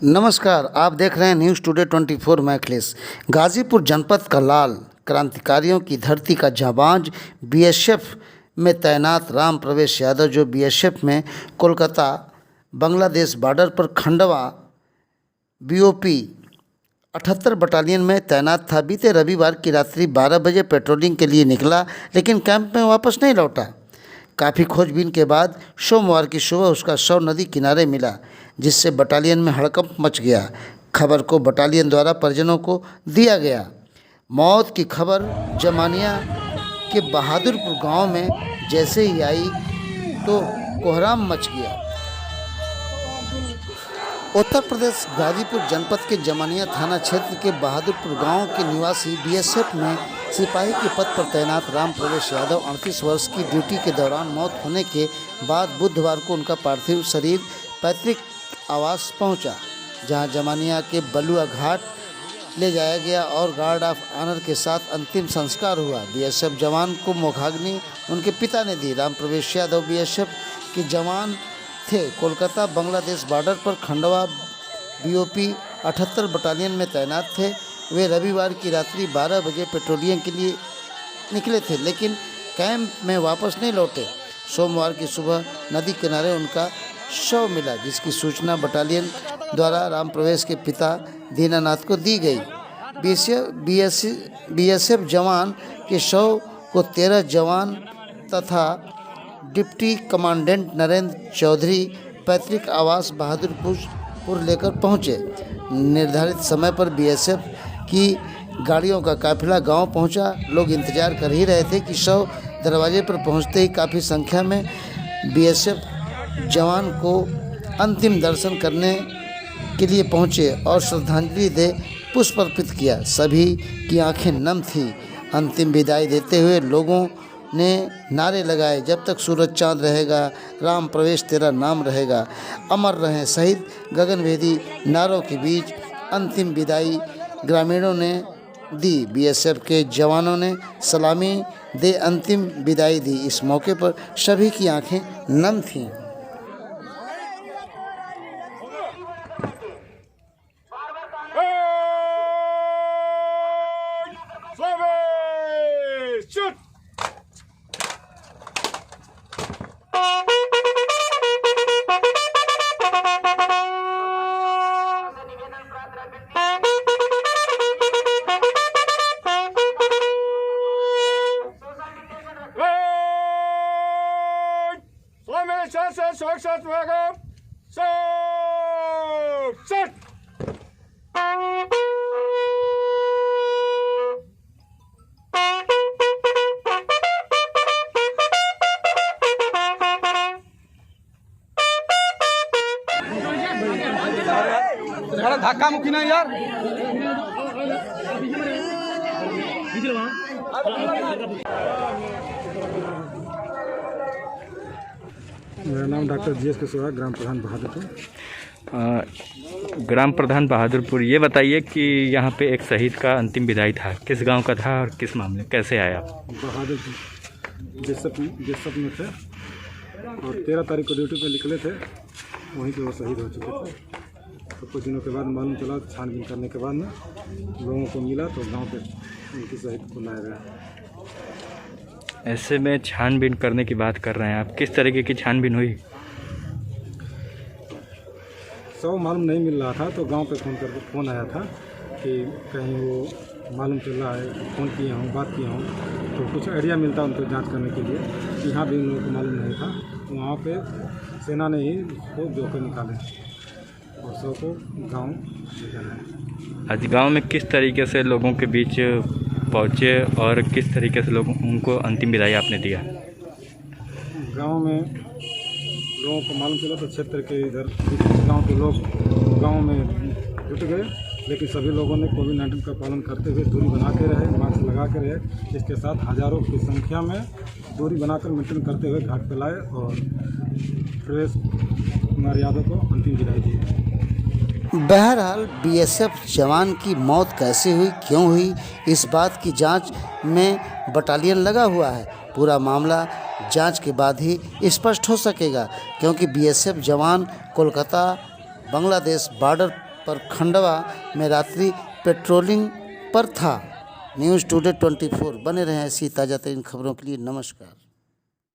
नमस्कार, आप देख रहे हैं न्यूज़ टुडे 24 मैखलिस। गाजीपुर जनपद का लाल क्रांतिकारियों की धरती का जाबांज बीएसएफ में तैनात राम प्रवेश यादव, जो बीएसएफ में कोलकाता बांग्लादेश बॉर्डर पर खंडवा बीओपी 78 बटालियन में तैनात था। बीते रविवार की रात्रि 12 बजे पेट्रोलिंग के लिए निकला, लेकिन कैंप में वापस नहीं लौटा। काफ़ी खोजबीन के बाद सोमवार की सुबह उसका शव नदी किनारे मिला, जिससे बटालियन में हड़कंप मच गया। खबर को बटालियन द्वारा परिजनों को दिया गया। मौत की खबर जमानिया के बहादुरपुर गांव में जैसे ही आई तो कोहराम मच गया। उत्तर प्रदेश गाजीपुर जनपद के जमानिया थाना क्षेत्र के बहादुरपुर गांव के निवासी बीएसएफ में सिपाही के पद पर तैनात राम प्रवेश यादव 38 वर्ष की ड्यूटी के दौरान मौत होने के बाद बुधवार को उनका पार्थिव शरीर पैतृक आवास पहुंचा, जहां जमानिया के बलुआ घाट ले जाया गया और गार्ड ऑफ ऑनर के साथ अंतिम संस्कार हुआ। बीएसएफ जवान को मुखाग्नि उनके पिता ने दी। राम प्रवेश यादव बीएसएफ के जवान थे। कोलकाता बांग्लादेश बॉर्डर पर खंडवा बीओपी 78 बटालियन में तैनात थे। वे रविवार की रात्रि 12 बजे पेट्रोलिंग के लिए निकले थे, लेकिन कैंप में वापस नहीं लौटे। सोमवार की सुबह नदी किनारे उनका शव मिला, जिसकी सूचना बटालियन द्वारा राम प्रवेश के पिता दीनानाथ को दी गई। बीएसएफ जवान के शव को 13 जवान तथा डिप्टी कमांडेंट नरेंद्र चौधरी पैतृक आवास बहादुरपुर लेकर पहुंचे। निर्धारित समय पर बीएसएफ की गाड़ियों का काफिला गांव पहुंचा। लोग इंतजार कर ही रहे थे कि शव दरवाजे पर पहुंचते ही काफ़ी संख्या में बीएसएफ जवान को अंतिम दर्शन करने के लिए पहुंचे और श्रद्धांजलि दे पुष्प अर्पित किया। सभी की आंखें नम थीं। अंतिम विदाई देते हुए लोगों ने नारे लगाए, जब तक सूरज चांद रहेगा, राम प्रवेश तेरा नाम रहेगा, अमर रहें शहीद। गगनभेदी नारों के बीच अंतिम विदाई ग्रामीणों ने दी। बीएसएफ के जवानों ने सलामी दे अंतिम विदाई दी। इस मौके पर सभी की आंखें नम थीं। धक्का मुक्की ना यार। मेरा नाम डॉक्टर जीएस कुशवाहा, ग्राम प्रधान बहादुरपुर। ग्राम प्रधान बहादुरपुर, ये बताइए कि यहाँ पे एक शहीद का अंतिम विदाई था, किस गांव का था और किस मामले, कैसे आया? बहादुरपुर जेसप में थे और 13 तारीख को ड्यूटी पे निकले थे। वहीं पे वो शहीद हो चुके थे। तो कुछ दिनों के बाद मालूम चला, छानबीन करने के बाद ना लोगों को मिला तो गांव पे उनकी शहीद को लाया गया। ऐसे में छानबीन करने की बात कर रहे हैं आप, किस तरीके की छानबीन हुई? सब मालूम नहीं मिल रहा था तो गांव पे फ़ोन आया था कि कहीं वो मालूम चल रहा है। फ़ोन किया हूँ, बात किया हूँ तो कुछ आइडिया मिलता उनको जांच करने के लिए। यहाँ भी उन लोगों को मालूम नहीं था, तो वहाँ पे सेना ने ही उसको जोकर निकाले और सब को गाँव ले जाना है। आज गांव में किस तरीके से लोगों के बीच पहुँचे और किस तरीके से लोगों उनको अंतिम विदाई आपने दिया? गांव में लोगों को मालूम चला तो क्षेत्र के इधर गांव के लोग गांव में जुट गए, लेकिन सभी लोगों ने कोविड-19 का पालन करते हुए दूरी बना के रहे, मास्क लगा के रहे। इसके साथ हज़ारों की संख्या में दूरी बनाकर मेंटेन करते हुए घाट पर लाए और प्रवेश कुमार यादव को अंतिम विदाई दी। बहरहाल बीएसएफ जवान की मौत कैसे हुई, क्यों हुई, इस बात की जांच में बटालियन लगा हुआ है। पूरा मामला जांच के बाद ही स्पष्ट हो सकेगा, क्योंकि बीएसएफ जवान कोलकाता बांग्लादेश बॉर्डर पर खंडवा में रात्रि पेट्रोलिंग पर था। न्यूज़ टुडे 24 बने रहें ऐसी ताज़ा तरीन खबरों के लिए। नमस्कार।